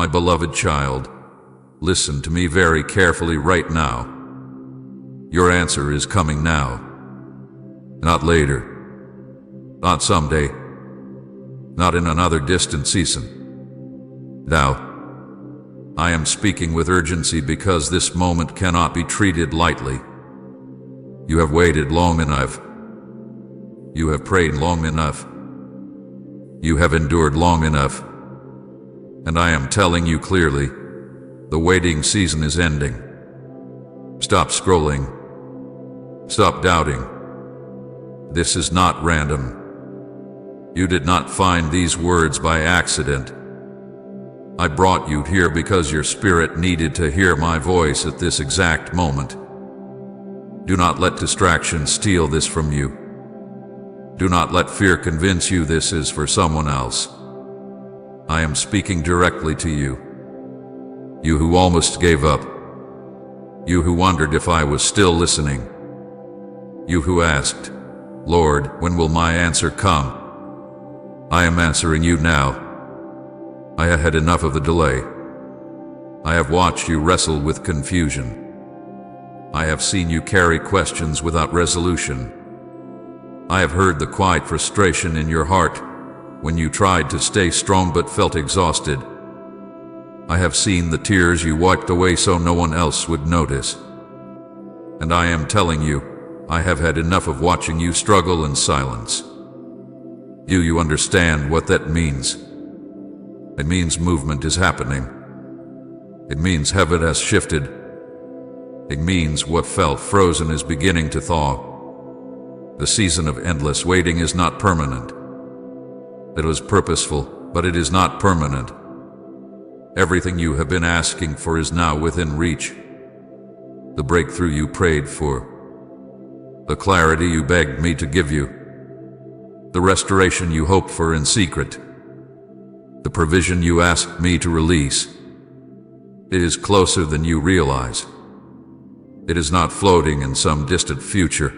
My beloved child, listen to me very carefully right now. Your answer is coming now. Not later. Not someday. Not in another distant season. Now. I am speaking with urgency because this moment cannot be treated lightly. You have waited long enough. You have prayed long enough. You have endured long enough. And I am telling you clearly, the waiting season is ending. Stop scrolling. Stop doubting. This is not random. You did not find these words by accident. I brought you here because your spirit needed to hear my voice at this exact moment. Do not let distraction steal this from you. Do not let fear convince you this is for someone else. I am speaking directly to you. You who almost gave up. You who wondered if I was still listening. You who asked, Lord, when will my answer come? I am answering you now. I have had enough of the delay. I have watched you wrestle with confusion. I have seen you carry questions without resolution. I have heard the quiet frustration in your heart when you tried to stay strong but felt exhausted. I have seen the tears you wiped away so no one else would notice. And I am telling you, I have had enough of watching you struggle in silence. Do you understand what that means? It means movement is happening. It means heaven has shifted. It means what felt frozen is beginning to thaw. The season of endless waiting is not permanent. It was purposeful, but it is not permanent. Everything you have been asking for is now within reach. The breakthrough you prayed for. The clarity you begged me to give you. The restoration you hoped for in secret. The provision you asked me to release. It is closer than you realize. It is not floating in some distant future.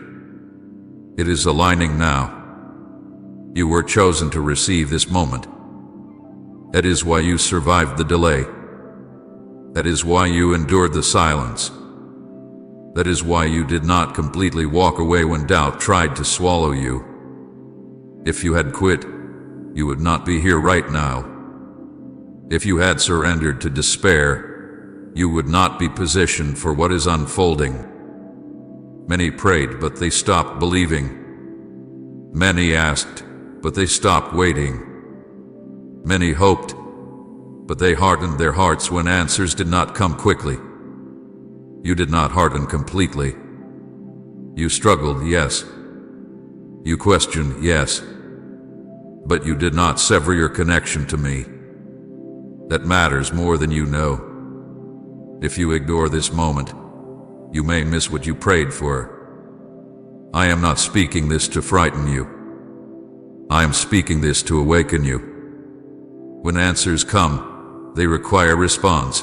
It is aligning now. You were chosen to receive this moment. That is why you survived the delay. That is why you endured the silence. That is why you did not completely walk away when doubt tried to swallow you. If you had quit, you would not be here right now. If you had surrendered to despair, you would not be positioned for what is unfolding. Many prayed, but they stopped believing. Many asked, but they stopped waiting. Many hoped, but they hardened their hearts when answers did not come quickly. You did not harden completely. You struggled, yes. You questioned, yes. But you did not sever your connection to me. That matters more than you know. If you ignore this moment, you may miss what you prayed for. I am not speaking this to frighten you. I am speaking this to awaken you. When answers come, they require response.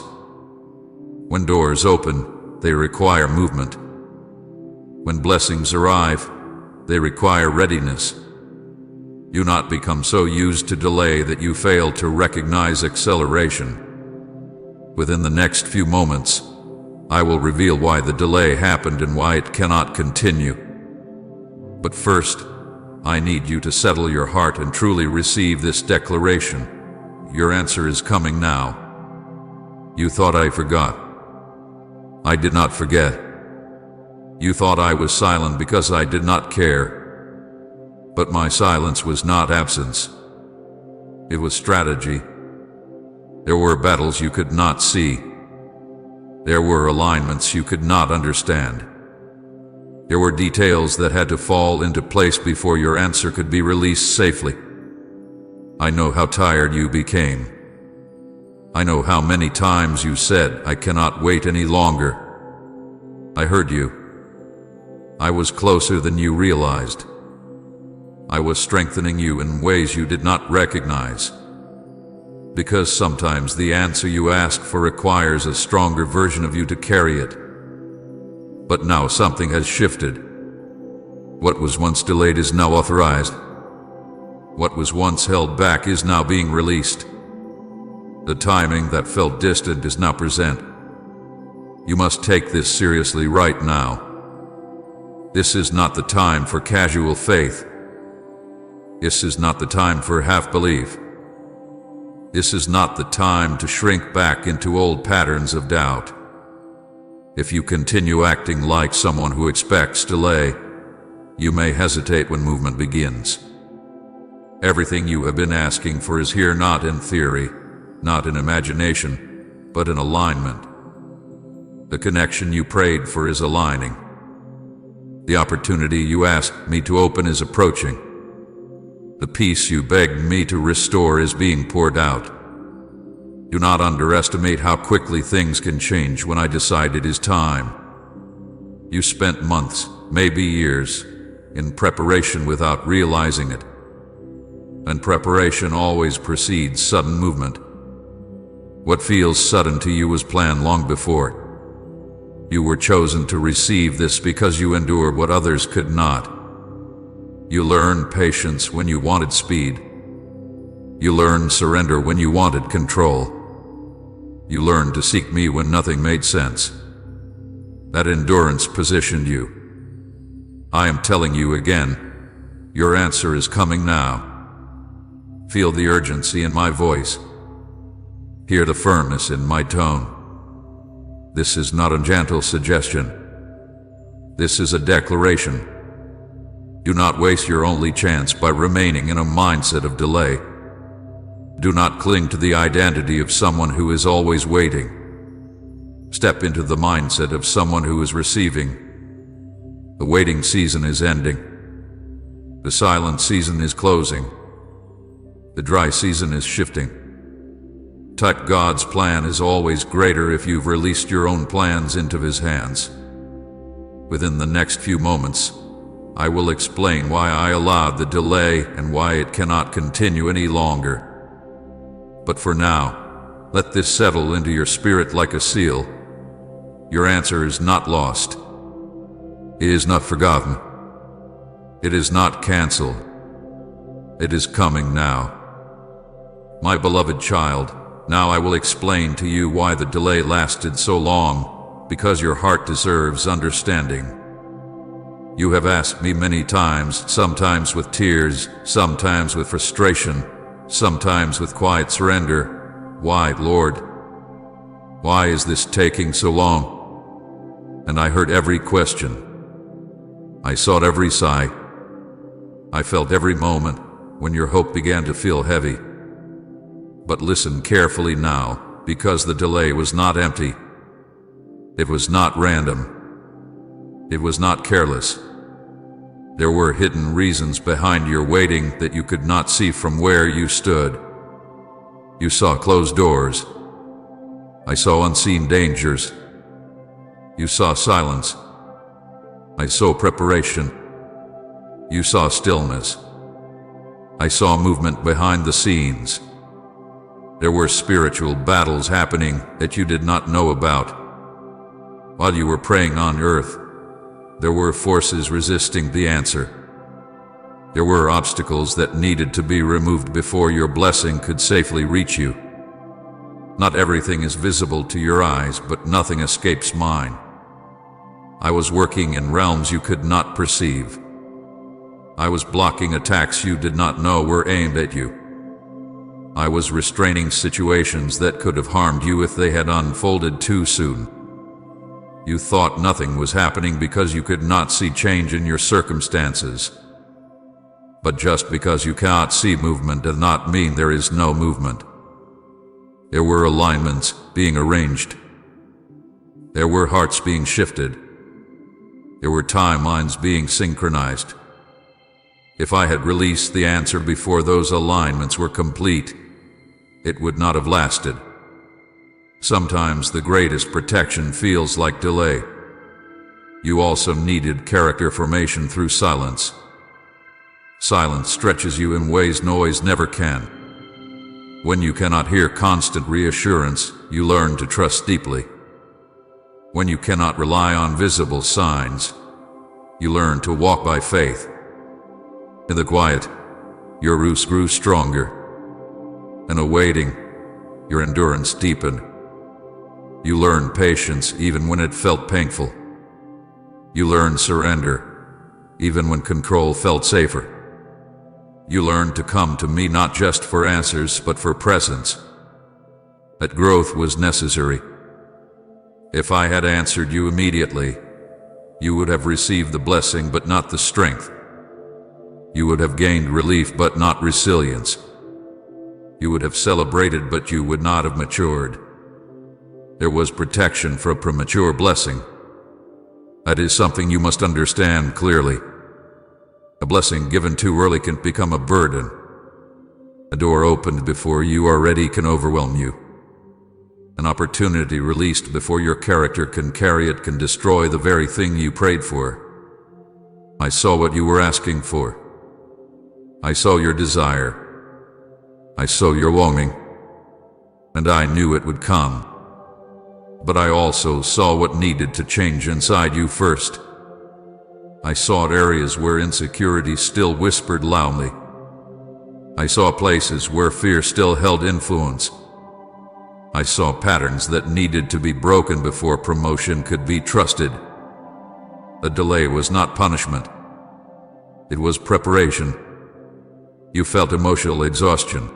When doors open, they require movement. When blessings arrive, they require readiness. Do not become so used to delay that you fail to recognize acceleration. Within the next few moments, I will reveal why the delay happened and why it cannot continue. But first, I need you to settle your heart and truly receive this declaration. Your answer is coming now. You thought I forgot. I did not forget. You thought I was silent because I did not care. But my silence was not absence. It was strategy. There were battles you could not see. There were alignments you could not understand. There were details that had to fall into place before your answer could be released safely. I know how tired you became. I know how many times you said, I cannot wait any longer. I heard you. I was closer than you realized. I was strengthening you in ways you did not recognize. Because sometimes the answer you ask for requires a stronger version of you to carry it. But now something has shifted. What was once delayed is now authorized. What was once held back is now being released. The timing that felt distant is now present. You must take this seriously right now. This is not the time for casual faith. This is not the time for half-belief. This is not the time to shrink back into old patterns of doubt. If you continue acting like someone who expects delay, you may hesitate when movement begins. Everything you have been asking for is here, not in theory, not in imagination, but in alignment. The connection you prayed for is aligning. The opportunity you asked me to open is approaching. The peace you begged me to restore is being poured out. Do not underestimate how quickly things can change when I decide it is time. You spent months, maybe years, in preparation without realizing it. And preparation always precedes sudden movement. What feels sudden to you was planned long before. You were chosen to receive this because you endured what others could not. You learned patience when you wanted speed. You learned surrender when you wanted control. You learned to seek me when nothing made sense. That endurance positioned you. I am telling you again, your answer is coming now. Feel the urgency in my voice. Hear the firmness in my tone. This is not a gentle suggestion. This is a declaration. Do not waste your only chance by remaining in a mindset of delay. Do not cling to the identity of someone who is always waiting. Step into the mindset of someone who is receiving. The waiting season is ending. The silent season is closing. The dry season is shifting. God's plan is always greater if you've released your own plans into His hands. Within the next few moments, I will explain why I allowed the delay and why it cannot continue any longer. But for now, let this settle into your spirit like a seal. Your answer is not lost. It is not forgotten. It is not canceled. It is coming now. My beloved child, now I will explain to you why the delay lasted so long, because your heart deserves understanding. You have asked me many times, sometimes with tears, sometimes with frustration, sometimes with quiet surrender, why, Lord? Why is this taking so long? And I heard every question. I sought every sigh. I felt every moment when your hope began to feel heavy. But listen carefully now, because the delay was not empty. It was not random. It was not careless. There were hidden reasons behind your waiting that you could not see from where you stood. You saw closed doors. I saw unseen dangers. You saw silence. I saw preparation. You saw stillness. I saw movement behind the scenes. There were spiritual battles happening that you did not know about. While you were praying on earth, there were forces resisting the answer. There were obstacles that needed to be removed before your blessing could safely reach you. Not everything is visible to your eyes, but nothing escapes mine. I was working in realms you could not perceive. I was blocking attacks you did not know were aimed at you. I was restraining situations that could have harmed you if they had unfolded too soon. You thought nothing was happening because you could not see change in your circumstances. But just because you cannot see movement does not mean there is no movement. There were alignments being arranged. There were hearts being shifted. There were timelines being synchronized. If I had released the answer before those alignments were complete, it would not have lasted. Sometimes the greatest protection feels like delay. You also needed character formation through silence. Silence stretches you in ways noise never can. When you cannot hear constant reassurance, you learn to trust deeply. When you cannot rely on visible signs, you learn to walk by faith. In the quiet, your roots grew stronger. And awaiting, Your endurance deepened. You learned patience even when it felt painful. You learned surrender, even when control felt safer. You learned to come to me not just for answers, but for presence. That growth was necessary. If I had answered you immediately, you would have received the blessing but not the strength. You would have gained relief but not resilience. You would have celebrated but you would not have matured. There was protection for a premature blessing. That is something you must understand clearly. A blessing given too early can become a burden. A door opened before you are ready can overwhelm you. An opportunity released before your character can carry it can destroy the very thing you prayed for. I saw what you were asking for. I saw your desire. I saw your longing. And I knew it would come. But I also saw what needed to change inside you first. I saw areas where insecurity still whispered loudly. I saw places where fear still held influence. I saw patterns that needed to be broken before promotion could be trusted. The delay was not punishment. It was preparation. You felt emotional exhaustion.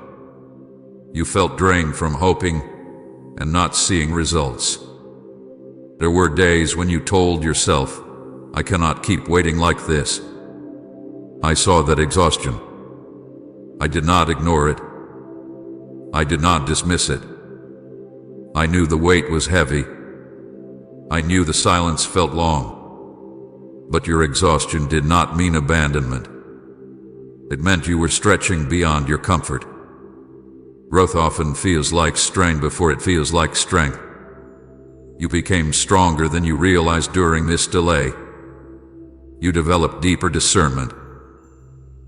You felt drained from hoping and not seeing results. There were days when you told yourself, I cannot keep waiting like this. I saw that exhaustion. I did not ignore it. I did not dismiss it. I knew the weight was heavy. I knew the silence felt long. But your exhaustion did not mean abandonment. It meant you were stretching beyond your comfort. Growth often feels like strain before it feels like strength. You became stronger than you realized during this delay. You developed deeper discernment.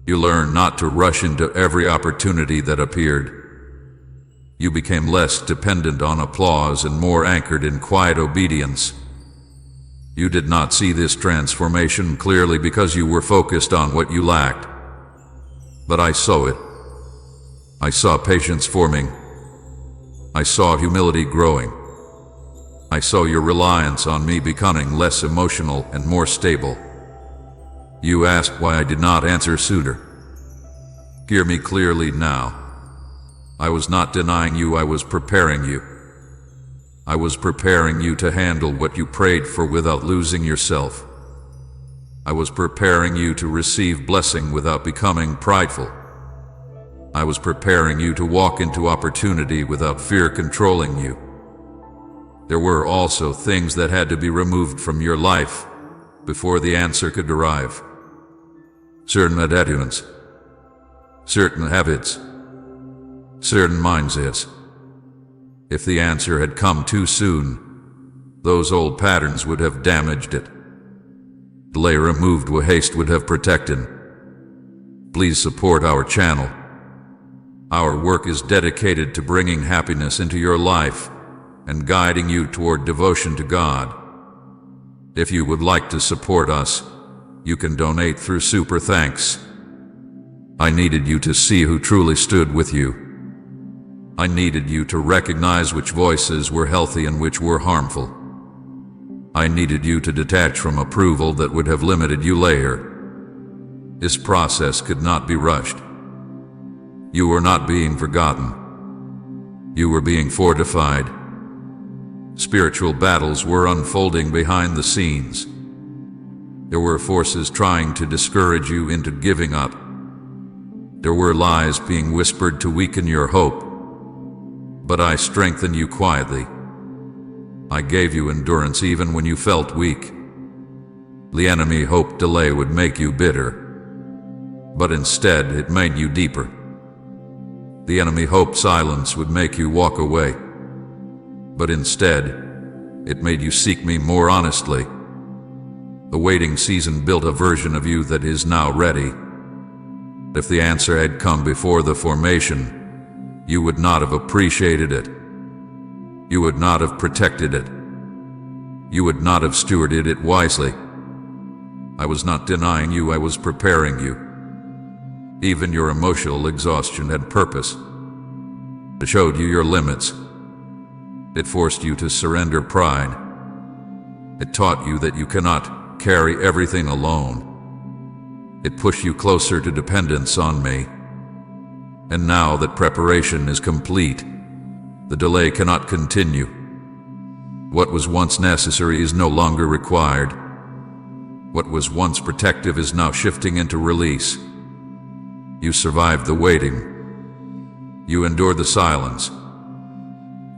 You learned not to rush into every opportunity that appeared. You became less dependent on applause and more anchored in quiet obedience. You did not see this transformation clearly because you were focused on what you lacked. But I saw it. I saw patience forming. I saw humility growing. I saw your reliance on me becoming less emotional and more stable. You asked why I did not answer sooner. Hear me clearly now. I was not denying you, I was preparing you. I was preparing you to handle what you prayed for without losing yourself. I was preparing you to receive blessing without becoming prideful. I was preparing you to walk into opportunity without fear controlling you. There were also things that had to be removed from your life before the answer could arrive. Certain attitudes, certain habits, certain mindsets. If the answer had come too soon, those old patterns would have damaged it. Delay removed what haste would have protected. Please support our channel. Our work is dedicated to bringing happiness into your life and guiding you toward devotion to God. If you would like to support us, you can donate through Super Thanks. I needed you to see who truly stood with you. I needed you to recognize which voices were healthy and which were harmful. I needed you to detach from approval that would have limited you later. This process could not be rushed. You were not being forgotten. You were being fortified. Spiritual battles were unfolding behind the scenes. There were forces trying to discourage you into giving up. There were lies being whispered to weaken your hope. But I strengthened you quietly. I gave you endurance even when you felt weak. The enemy hoped delay would make you bitter, but instead it made you deeper. The enemy hoped silence would make you walk away, but instead it made you seek me more honestly. The waiting season built a version of you that is now ready. If the answer had come before the formation, you would not have appreciated it. You would not have protected it. You would not have stewarded it wisely. I was not denying you, I was preparing you. Even your emotional exhaustion had purpose. It showed you your limits. It forced you to surrender pride. It taught you that you cannot carry everything alone. It pushed you closer to dependence on me. And now that preparation is complete, the delay cannot continue. What was once necessary is no longer required. What was once protective is now shifting into release. You survived the waiting. You endured the silence.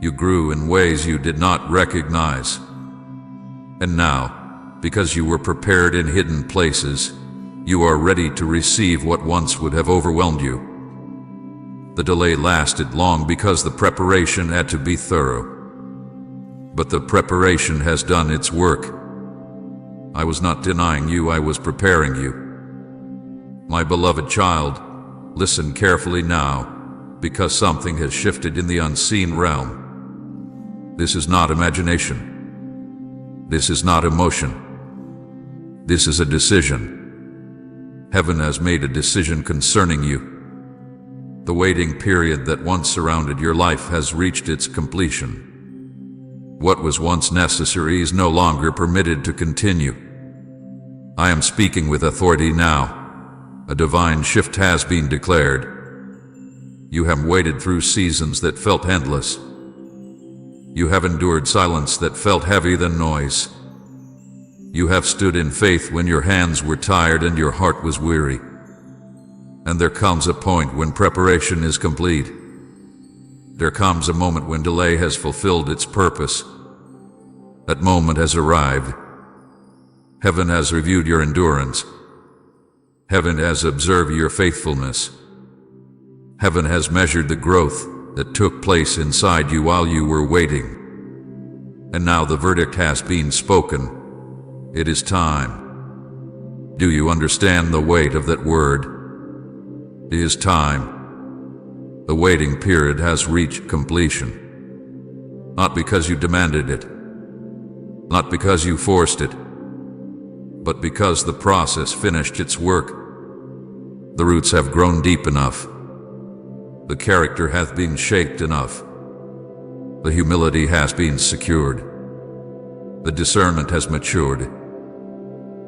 You grew in ways you did not recognize. And now, because you were prepared in hidden places, you are ready to receive what once would have overwhelmed you. The delay lasted long because the preparation had to be thorough. But the preparation has done its work. I was not denying you, I was preparing you. My beloved child, listen carefully now, because something has shifted in the unseen realm. This is not imagination. This is not emotion. This is a decision. Heaven has made a decision concerning you. The waiting period that once surrounded your life has reached its completion. What was once necessary is no longer permitted to continue. I am speaking with authority now. A divine shift has been declared. You have waded through seasons that felt endless. You have endured silence that felt heavier than noise. You have stood in faith when your hands were tired and your heart was weary. And there comes a point when preparation is complete. There comes a moment when delay has fulfilled its purpose. That moment has arrived. Heaven has reviewed your endurance. Heaven has observed your faithfulness. Heaven has measured the growth that took place inside you while you were waiting. And now the verdict has been spoken. It is time. Do you understand the weight of that word? It is time. The waiting period has reached completion. Not because you demanded it, not because you forced it, but because the process finished its work. The roots have grown deep enough. The character hath been shaped enough. The humility has been secured. The discernment has matured.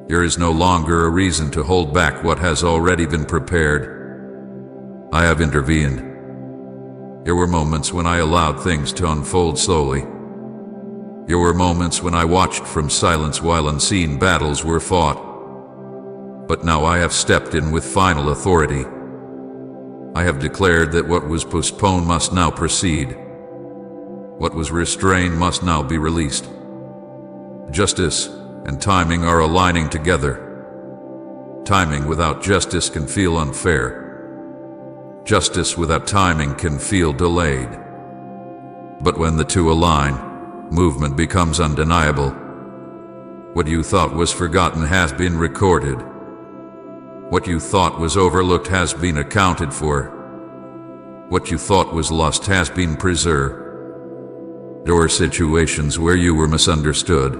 There is no longer a reason to hold back what has already been prepared. I have intervened. There were moments when I allowed things to unfold slowly. There were moments when I watched from silence while unseen battles were fought. But now I have stepped in with final authority. I have declared that what was postponed must now proceed. What was restrained must now be released. Justice and timing are aligning together. Timing without justice can feel unfair. Justice without timing can feel delayed. But when the two align, movement becomes undeniable. What you thought was forgotten has been recorded. What you thought was overlooked has been accounted for. What you thought was lost has been preserved. There were situations where you were misunderstood.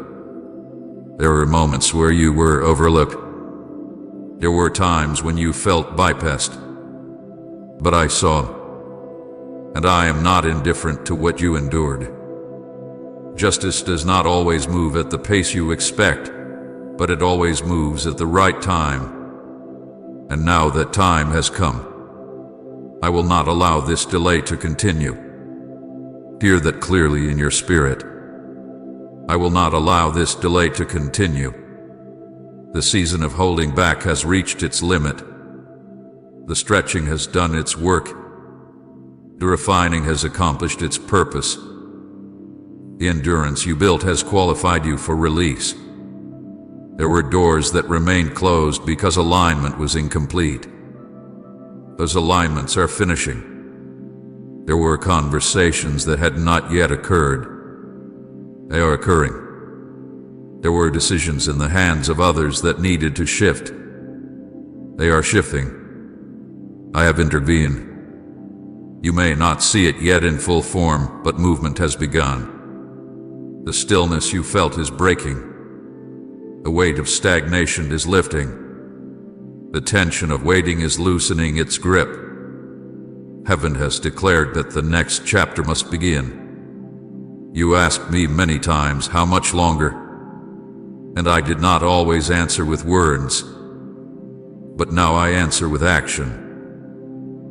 There were moments where you were overlooked. There were times when you felt bypassed. But I saw, and I am not indifferent to what you endured. Justice does not always move at the pace you expect, but it always moves at the right time. And now that time has come, I will not allow this delay to continue. Hear that clearly in your spirit. I will not allow this delay to continue. The season of holding back has reached its limit. The stretching has done its work. The refining has accomplished its purpose. The endurance you built has qualified you for release. There were doors that remained closed because alignment was incomplete. Those alignments are finishing. There were conversations that had not yet occurred. They are occurring. There were decisions in the hands of others that needed to shift. They are shifting. I have intervened. You may not see it yet in full form, but movement has begun. The stillness you felt is breaking. The weight of stagnation is lifting. The tension of waiting is loosening its grip. Heaven has declared that the next chapter must begin. You asked me many times how much longer, and I did not always answer with words, but now I answer with action.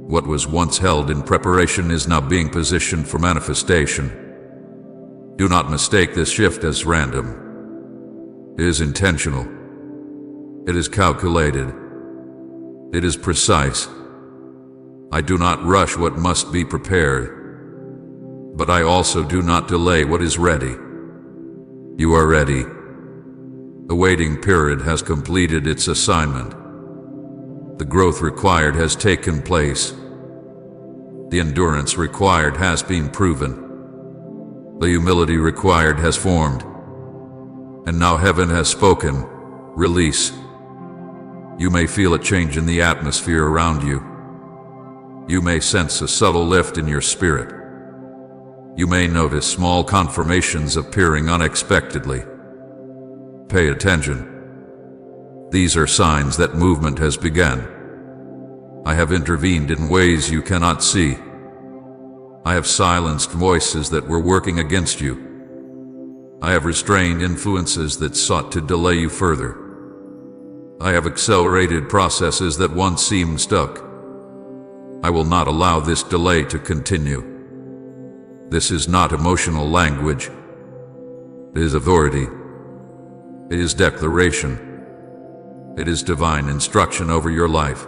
What was once held in preparation is now being positioned for manifestation. Do not mistake this shift as random. It is intentional. It is calculated. It is precise. I do not rush what must be prepared, but I also do not delay what is ready. You are ready. The waiting period has completed its assignment. The growth required has taken place. The endurance required has been proven. The humility required has formed. And now heaven has spoken. Release. You may feel a change in the atmosphere around you. You may sense a subtle lift in your spirit. You may notice small confirmations appearing unexpectedly. Pay attention. These are signs that movement has begun. I have intervened in ways you cannot see. I have silenced voices that were working against you. I have restrained influences that sought to delay you further. I have accelerated processes that once seemed stuck. I will not allow this delay to continue. This is not emotional language. It is authority. It is declaration. It is divine instruction over your life.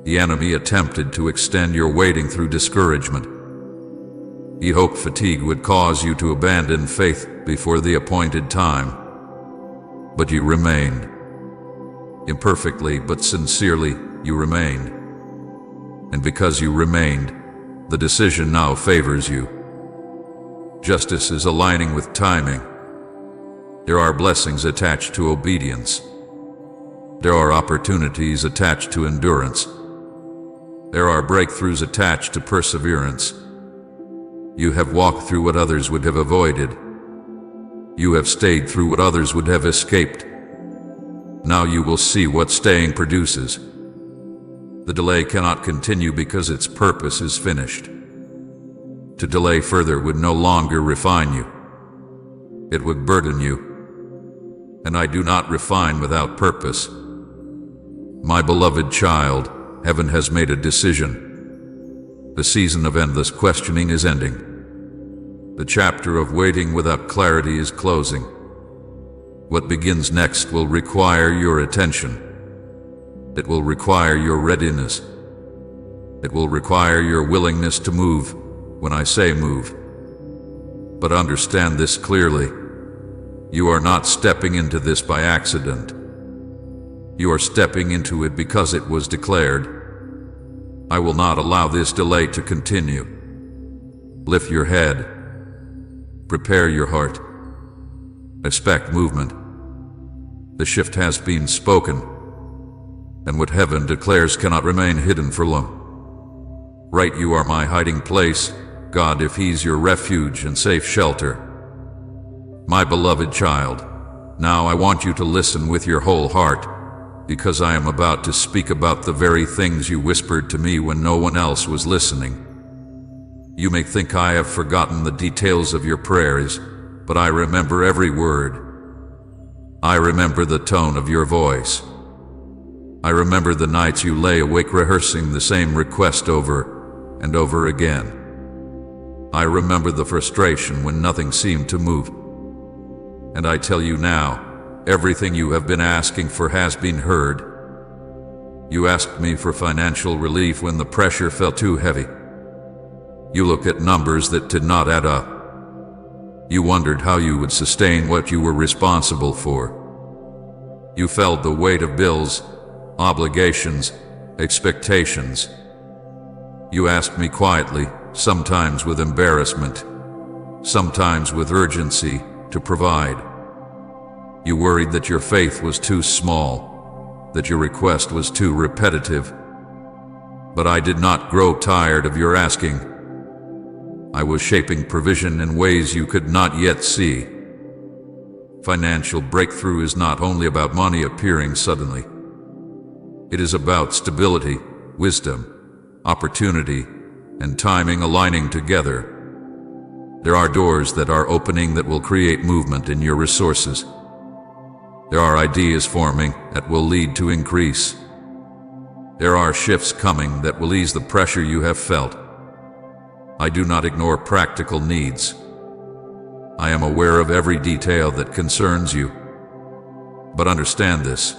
The enemy attempted to extend your waiting through discouragement. He hoped fatigue would cause you to abandon faith before the appointed time. But you remained. Imperfectly but sincerely, you remained. And because you remained, the decision now favors you. Justice is aligning with timing. There are blessings attached to obedience. There are opportunities attached to endurance. There are breakthroughs attached to perseverance. You have walked through what others would have avoided. You have stayed through what others would have escaped. Now you will see what staying produces. The delay cannot continue because its purpose is finished. To delay further would no longer refine you. It would burden you. And I do not refine without purpose. My beloved child, heaven has made a decision. The season of endless questioning is ending. The chapter of waiting without clarity is closing. What begins next will require your attention. It will require your readiness. It will require your willingness to move when I say move. But understand this clearly. You are not stepping into this by accident. You are stepping into it because it was declared. I will not allow this delay to continue. Lift your head. Prepare your heart. Expect movement. The shift has been spoken, and what heaven declares cannot remain hidden for long. Right, you are my hiding place, God, if He's your refuge and safe shelter. My beloved child, now I want you to listen with your whole heart, because I am about to speak about the very things you whispered to me when no one else was listening. You may think I have forgotten the details of your prayers, but I remember every word. I remember the tone of your voice. I remember the nights you lay awake rehearsing the same request over and over again. I remember the frustration when nothing seemed to move. And I tell you now, everything you have been asking for has been heard. You asked me for financial relief when the pressure felt too heavy. You looked at numbers that did not add up. You wondered how you would sustain what you were responsible for. You felt the weight of bills, obligations, expectations. You asked me quietly, sometimes with embarrassment, sometimes with urgency, to provide. You worried that your faith was too small, that your request was too repetitive. But I did not grow tired of your asking. I was shaping provision in ways you could not yet see. Financial breakthrough is not only about money appearing suddenly. It is about stability, wisdom, opportunity, and timing aligning together. There are doors that are opening that will create movement in your resources. There are ideas forming that will lead to increase. There are shifts coming that will ease the pressure you have felt. I do not ignore practical needs. I am aware of every detail that concerns you. But understand this.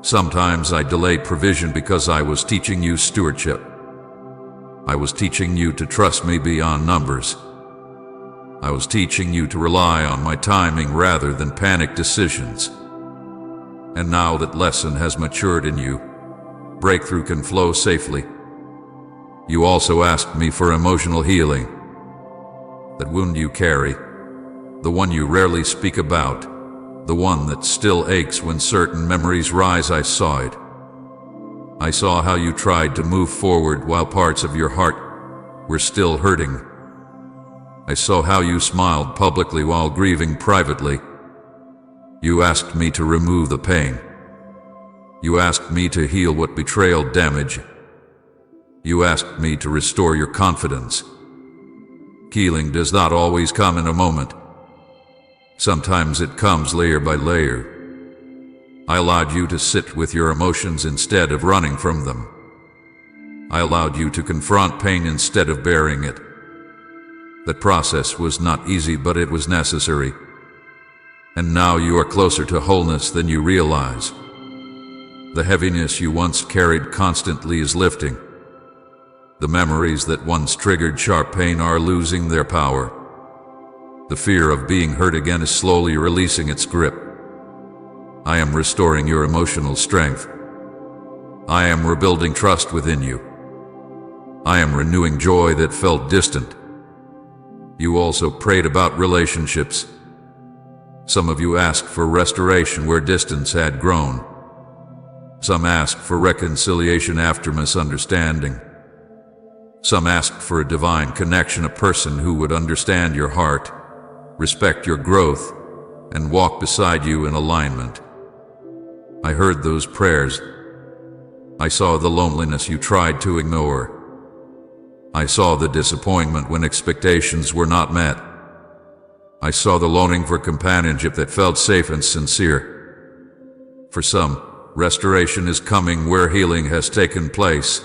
Sometimes I delayed provision because I was teaching you stewardship. I was teaching you to trust me beyond numbers. I was teaching you to rely on my timing rather than panic decisions. And now that lesson has matured in you, breakthrough can flow safely. You also asked me for emotional healing. That wound you carry, the one you rarely speak about, the one that still aches when certain memories rise, I saw it. I saw how you tried to move forward while parts of your heart were still hurting. I saw how you smiled publicly while grieving privately. You asked me to remove the pain. You asked me to heal what betrayal damaged. You asked me to restore your confidence. Healing does not always come in a moment. Sometimes it comes layer by layer. I allowed you to sit with your emotions instead of running from them. I allowed you to confront pain instead of bearing it. That process was not easy, but it was necessary. And now you are closer to wholeness than you realize. The heaviness you once carried constantly is lifting. The memories that once triggered sharp pain are losing their power. The fear of being hurt again is slowly releasing its grip. I am restoring your emotional strength. I am rebuilding trust within you. I am renewing joy that felt distant. You also prayed about relationships. Some of you asked for restoration where distance had grown. Some asked for reconciliation after misunderstanding. Some asked for a divine connection, a person who would understand your heart, respect your growth, and walk beside you in alignment. I heard those prayers. I saw the loneliness you tried to ignore. I saw the disappointment when expectations were not met. I saw the longing for companionship that felt safe and sincere. For some, restoration is coming where healing has taken place.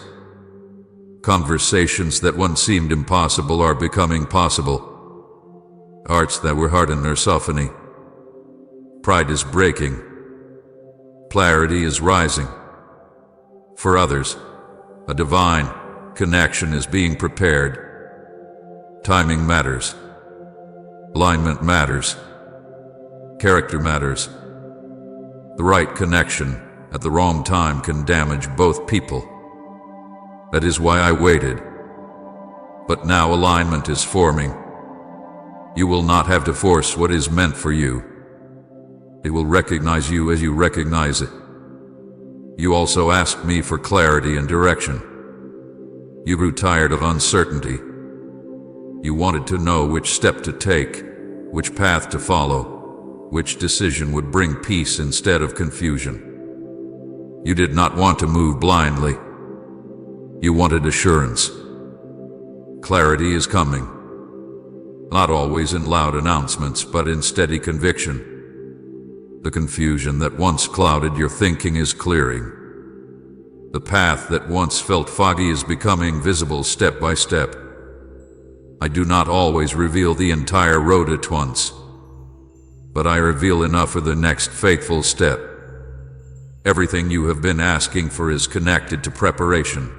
Conversations that once seemed impossible are becoming possible. Hearts that were hardened are softening. Pride is breaking. Clarity is rising. For others, a divine connection is being prepared. Timing matters. Alignment matters. Character matters. The right connection at the wrong time can damage both people. That is why I waited. But now alignment is forming. You will not have to force what is meant for you. It will recognize you as you recognize it. You also asked me for clarity and direction. You grew tired of uncertainty. You wanted to know which step to take, which path to follow, which decision would bring peace instead of confusion. You did not want to move blindly. You wanted assurance. Clarity is coming. Not always in loud announcements, but in steady conviction. The confusion that once clouded your thinking is clearing. The path that once felt foggy is becoming visible step by step. I do not always reveal the entire road at once, but I reveal enough for the next faithful step. Everything you have been asking for is connected to preparation.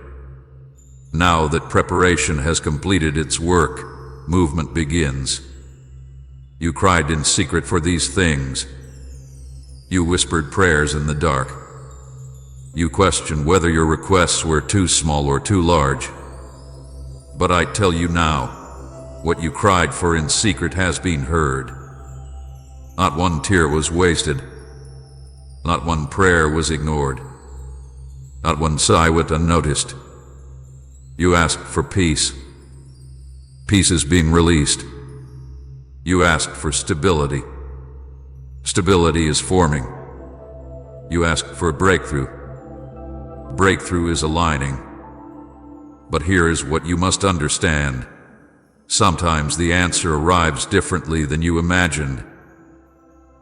Now that preparation has completed its work, movement begins. You cried in secret for these things. You whispered prayers in the dark. You questioned whether your requests were too small or too large. But I tell you now, what you cried for in secret has been heard. Not one tear was wasted. Not one prayer was ignored. Not one sigh went unnoticed. You asked for peace. Peace is being released. You asked for stability. Stability is forming. You asked for breakthrough. Breakthrough is aligning. But here is what you must understand. Sometimes the answer arrives differently than you imagined.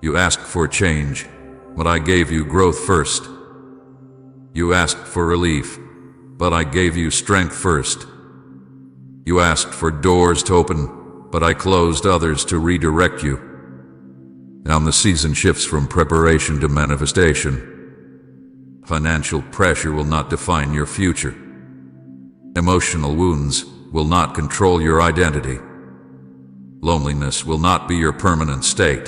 You asked for change, but I gave you growth first. You asked for relief, but I gave you strength first. You asked for doors to open, but I closed others to redirect you. Now the season shifts from preparation to manifestation. Financial pressure will not define your future. Emotional wounds will not control your identity. Loneliness will not be your permanent state.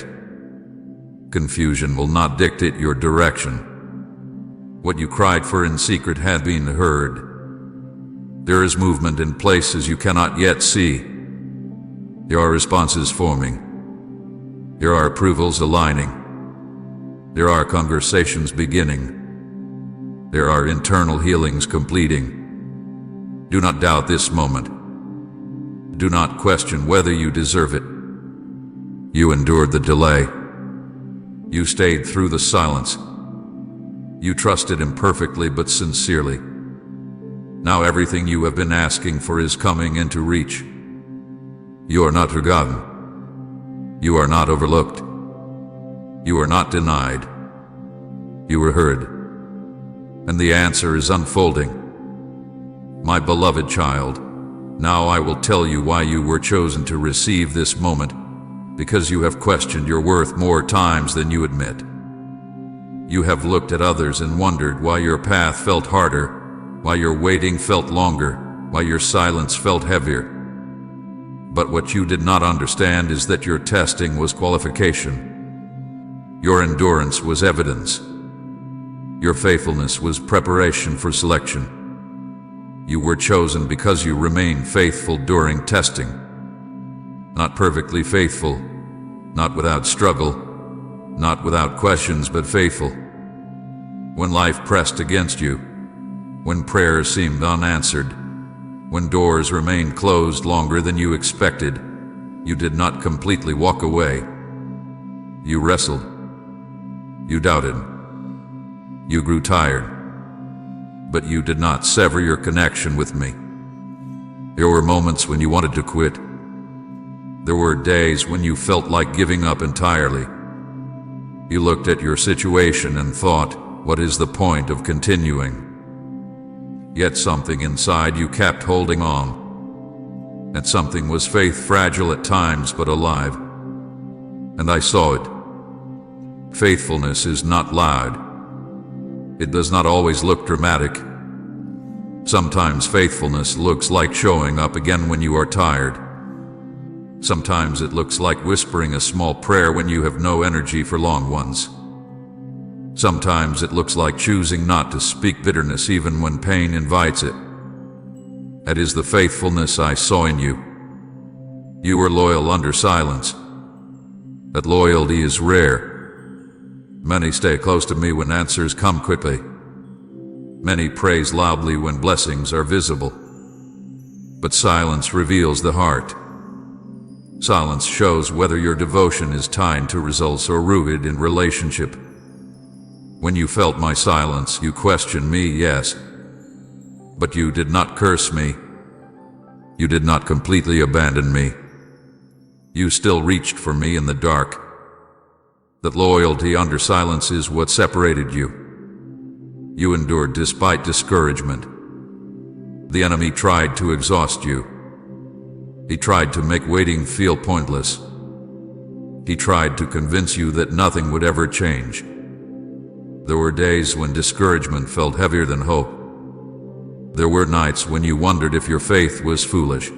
Confusion will not dictate your direction. What you cried for in secret had been heard. There is movement in places you cannot yet see. There are responses forming. There are approvals aligning. There are conversations beginning. There are internal healings completing. Do not doubt this moment. Do not question whether you deserve it. You endured the delay. You stayed through the silence. You trusted imperfectly but sincerely. Now everything you have been asking for is coming into reach. You are not forgotten. You are not overlooked. You are not denied. You were heard. And the answer is unfolding. My beloved child, now I will tell you why you were chosen to receive this moment, because you have questioned your worth more times than you admit. You have looked at others and wondered why your path felt harder, why your waiting felt longer, why your silence felt heavier. But what you did not understand is that your testing was qualification. Your endurance was evidence. Your faithfulness was preparation for selection. You were chosen because you remained faithful during testing. Not perfectly faithful, not without struggle, not without questions, but faithful. When life pressed against you, when prayers seemed unanswered, when doors remained closed longer than you expected, you did not completely walk away. You wrestled. You doubted. You grew tired. But you did not sever your connection with me. There were moments when you wanted to quit. There were days when you felt like giving up entirely. You looked at your situation and thought, what is the point of continuing? Yet something inside you kept holding on. And something was faith, fragile at times but alive. And I saw it. Faithfulness is not loud. It does not always look dramatic. Sometimes faithfulness looks like showing up again when you are tired. Sometimes it looks like whispering a small prayer when you have no energy for long ones. Sometimes it looks like choosing not to speak bitterness even when pain invites it. That is the faithfulness I saw in you. You were loyal under silence. That loyalty is rare. Many stay close to me when answers come quickly. Many praise loudly when blessings are visible. But silence reveals the heart. Silence shows whether your devotion is tied to results or rooted in relationship. When you felt my silence, you questioned me, yes. But you did not curse me. You did not completely abandon me. You still reached for me in the dark. That loyalty under silence is what separated you. You endured despite discouragement. The enemy tried to exhaust you. He tried to make waiting feel pointless. He tried to convince you that nothing would ever change. There were days when discouragement felt heavier than hope. There were nights when you wondered if your faith was foolish.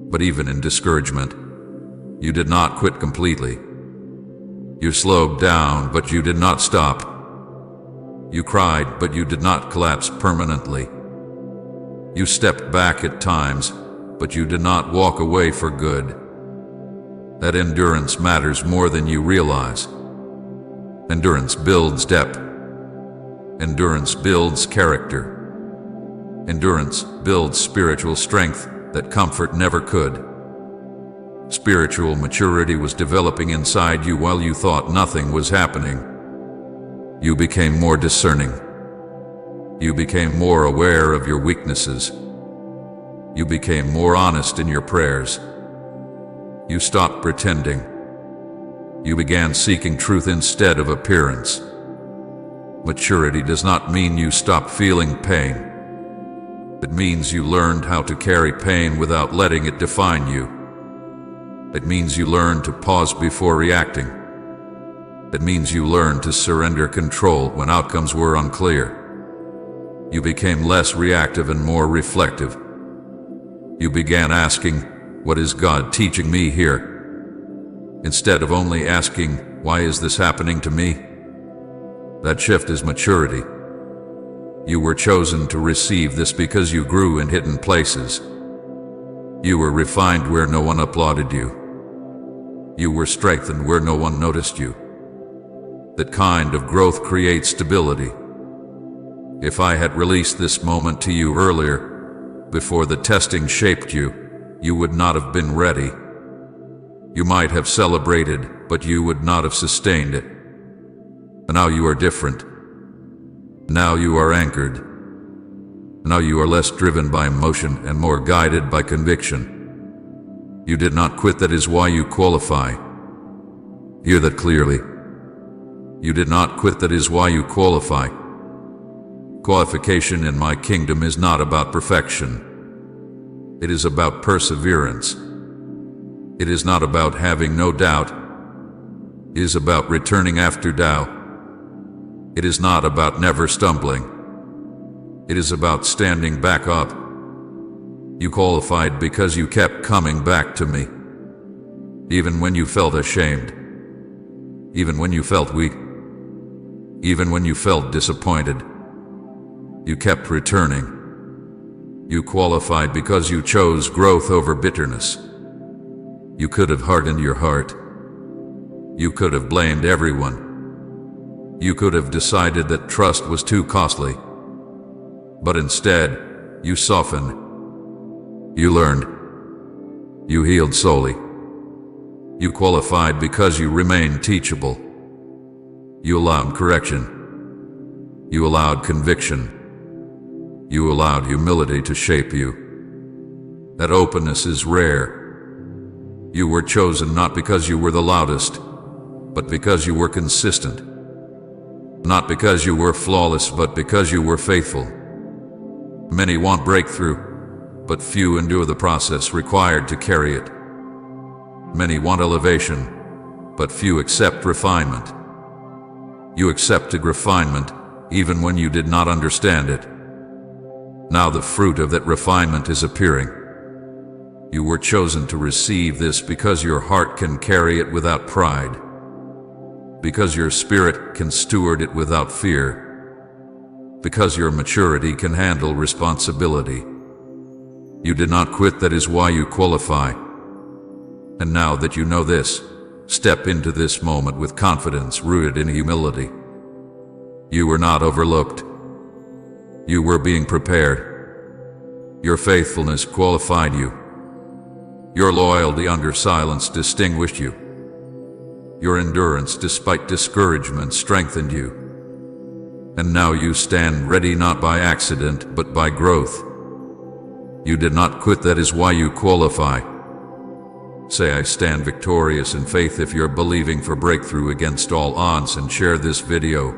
But even in discouragement, you did not quit completely. You slowed down, but you did not stop. You cried, but you did not collapse permanently. You stepped back at times, but you did not walk away for good. That endurance matters more than you realize. Endurance builds depth. Endurance builds character. Endurance builds spiritual strength that comfort never could. Spiritual maturity was developing inside you while you thought nothing was happening. You became more discerning. You became more aware of your weaknesses. You became more honest in your prayers. You stopped pretending. You began seeking truth instead of appearance. Maturity does not mean you stopped feeling pain. It means you learned how to carry pain without letting it define you. It means you learned to pause before reacting. It means you learned to surrender control when outcomes were unclear. You became less reactive and more reflective. You began asking, "What is God teaching me here?" instead of only asking, "Why is this happening to me?" That shift is maturity. You were chosen to receive this because you grew in hidden places. You were refined where no one applauded you. You were strengthened where no one noticed you. That kind of growth creates stability. If I had released this moment to you earlier, before the testing shaped you, you would not have been ready. You might have celebrated, but you would not have sustained it. Now you are different. Now you are anchored. Now you are less driven by emotion and more guided by conviction. You did not quit, that is why you qualify. Hear that clearly. You did not quit, that is why you qualify. Qualification in my kingdom is not about perfection. It is about perseverance. It is not about having no doubt. It is about returning after doubt. It is not about never stumbling. It is about standing back up. You qualified because you kept coming back to me. Even when you felt ashamed. Even when you felt weak. Even when you felt disappointed. You kept returning. You qualified because you chose growth over bitterness. You could have hardened your heart. You could have blamed everyone. You could have decided that trust was too costly. But instead, you softened. You learned. You healed solely. You qualified because you remained teachable. You allowed correction. You allowed conviction. You allowed humility to shape you. That openness is rare. You were chosen not because you were the loudest, but because you were consistent. Not because you were flawless, but because you were faithful. Many want breakthrough, but few endure the process required to carry it. Many want elevation, but few accept refinement. You accepted refinement even when you did not understand it. Now the fruit of that refinement is appearing. You were chosen to receive this because your heart can carry it without pride. Because your spirit can steward it without fear. Because your maturity can handle responsibility. You did not quit, that is why you qualify. And now that you know this, step into this moment with confidence rooted in humility. You were not overlooked. You were being prepared. Your faithfulness qualified you. Your loyalty under silence distinguished you. Your endurance despite discouragement strengthened you. And now you stand ready not by accident but by growth. You did not quit, that is why you qualify. Say, I stand victorious in faith if you're believing for breakthrough against all odds, and share this video.